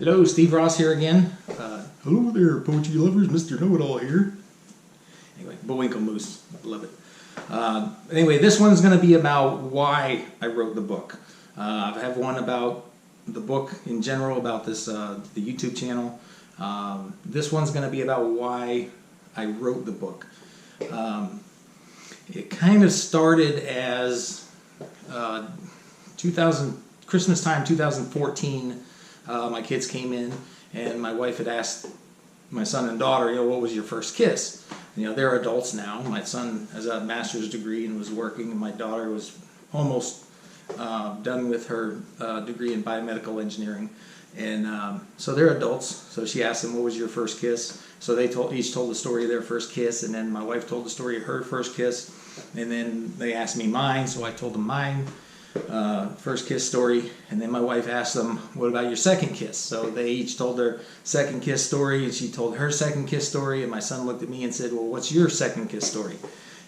Hello, Steve Ross here again. Hello there, poetry lovers. Mr. Know-It-All here. Anyway, Bullwinkle Moose. Love it. Anyway, this one's going to be about why I wrote the book. I have one about the book in general, about this the YouTube channel. This one's going to be about why I wrote the book. It kind of started as Christmas time 2014. My kids came in, and my wife had asked my son and daughter, what was your first kiss? They're adults now. My son has a master's degree and was working, and my daughter was almost done with her degree in biomedical engineering. And so they're adults. So she asked them, what was your first kiss? So they each told the story of their first kiss, and then my wife told the story of her first kiss, and then they asked me mine, so I told them mine. First kiss story, and then my wife asked them, what about your second kiss? So they each told their second kiss story, and she told her second kiss story, and my son looked at me and said, well, what's your second kiss story?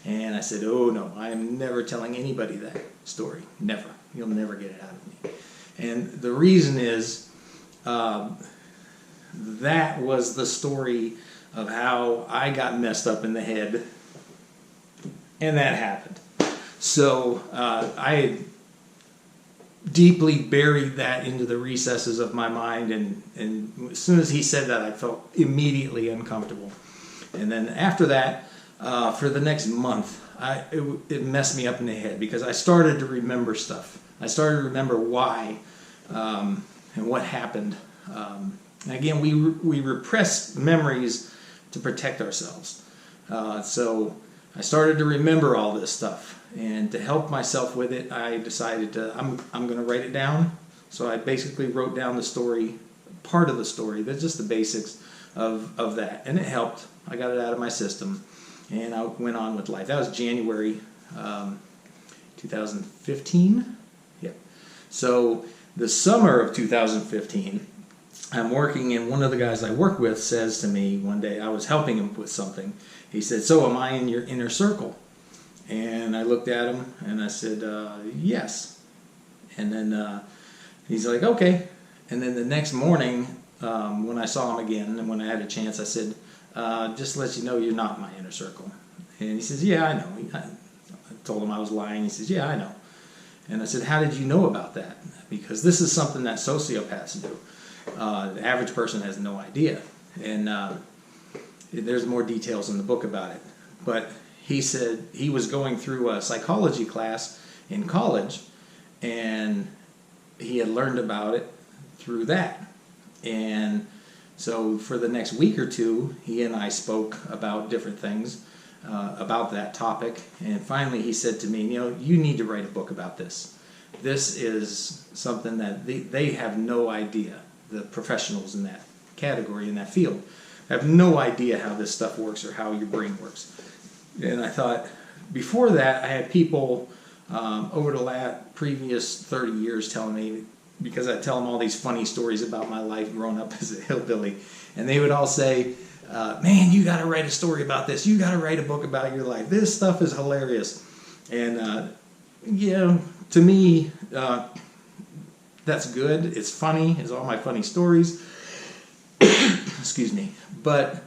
And I said, oh no, I am never telling anybody that story. Never. You'll never get it out of me. And the reason is that was the story of how I got messed up in the head, and that happened. So I deeply buried that into the recesses of my mind, and as soon as he said that, I felt immediately uncomfortable. And then after that, for the next month, it messed me up in the head, because I started to remember stuff. I started to remember why and what happened. And again, we repress memories to protect ourselves. So I started to remember all this stuff, and to help myself with it, I decided I'm going to write it down. So I basically wrote down the story, part of the story, that's just the basics of that, and it helped. I got it out of my system, and I went on with life. That was January 2015. Yeah. So the summer of 2015, I'm working, and one of the guys I work with says to me one day, I was helping him with something. He said, so am I in your inner circle? And I looked at him, and I said, yes. And then he's like, okay. And then the next morning, when I saw him again, and when I had a chance, I said, just to let you know, you're not in my inner circle. And he says, yeah, I know. I told him I was lying. He says, yeah, I know. And I said, how did you know about that? Because this is something that sociopaths do. The average person has no idea. And there's more details in the book about it. But he said he was going through a psychology class in college, and he had learned about it through that. And so for the next week or two, he and I spoke about different things about that topic. And finally he said to me, you need to write a book about this. This is something that they have no idea. The professionals in that category, in that field, have no idea how this stuff works or how your brain works. And I thought, before that, I had people over the previous 30 years telling me, because I tell them all these funny stories about my life growing up as a hillbilly, and they would all say, man, you got to write a story about this. You got to write a book about your life. This stuff is hilarious. And to me, that's good. It's funny. It's all my funny stories. Excuse me. But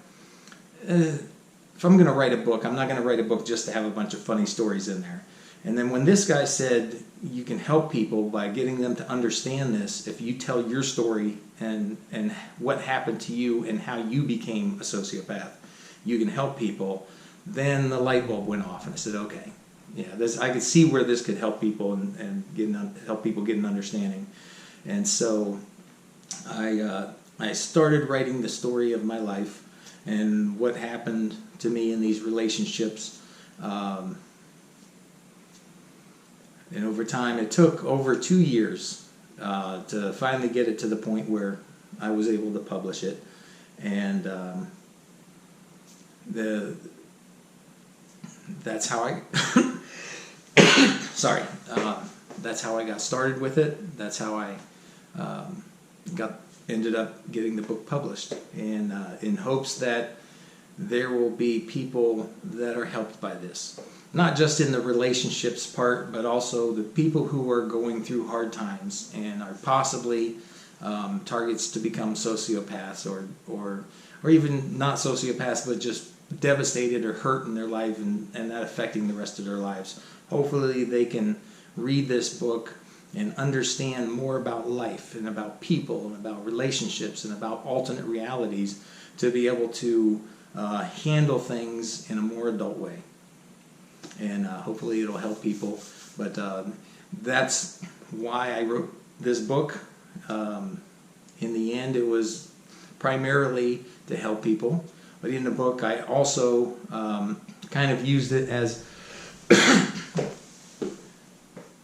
if I'm going to write a book, I'm not going to write a book just to have a bunch of funny stories in there. And then when this guy said you can help people by getting them to understand this, if you tell your story and what happened to you and how you became a sociopath, you can help people, then the light bulb went off, and I said, okay, yeah, I could see where this could help people and help people get an understanding. And so I started writing the story of my life and what happened to me in these relationships. And over time, it took over 2 years to finally get it to the point where I was able to publish it. And that's how I that's how I got started with it. That's how I ended up getting the book published, and in hopes that there will be people that are helped by this. Not just in the relationships part, but also the people who are going through hard times and are possibly targets to become sociopaths or even not sociopaths, but just devastated or hurt in their life and that affecting the rest of their lives. Hopefully they can read this book and understand more about life and about people and about relationships and about alternate realities to be able to handle things in a more adult way. And hopefully it'll help people. But that's why I wrote this book. In the end, it was primarily to help people. But in the book, I also kind of used it as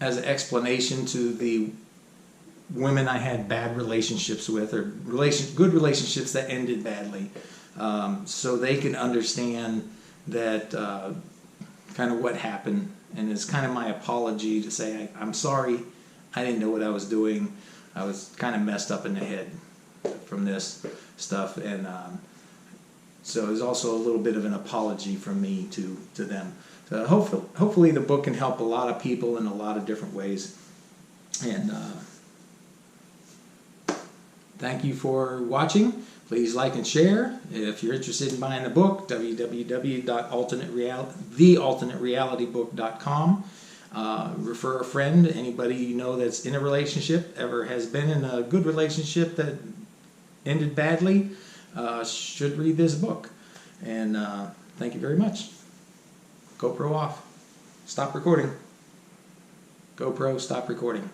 as an explanation to the women I had bad relationships with, or good relationships that ended badly, so they can understand that kind of what happened. And it's kind of my apology to say I'm sorry, I didn't know what I was doing. I was kind of messed up in the head from this stuff, and so it's also a little bit of an apology from me to them. So hopefully the book can help a lot of people in a lot of different ways. And thank you for watching. Please like and share. If you're interested in buying the book, thealternaterealitybook.com. Refer a friend, anybody you know that's in a relationship, ever has been in a good relationship that ended badly, should read this book. And thank you very much. GoPro off. Stop recording. GoPro, stop recording.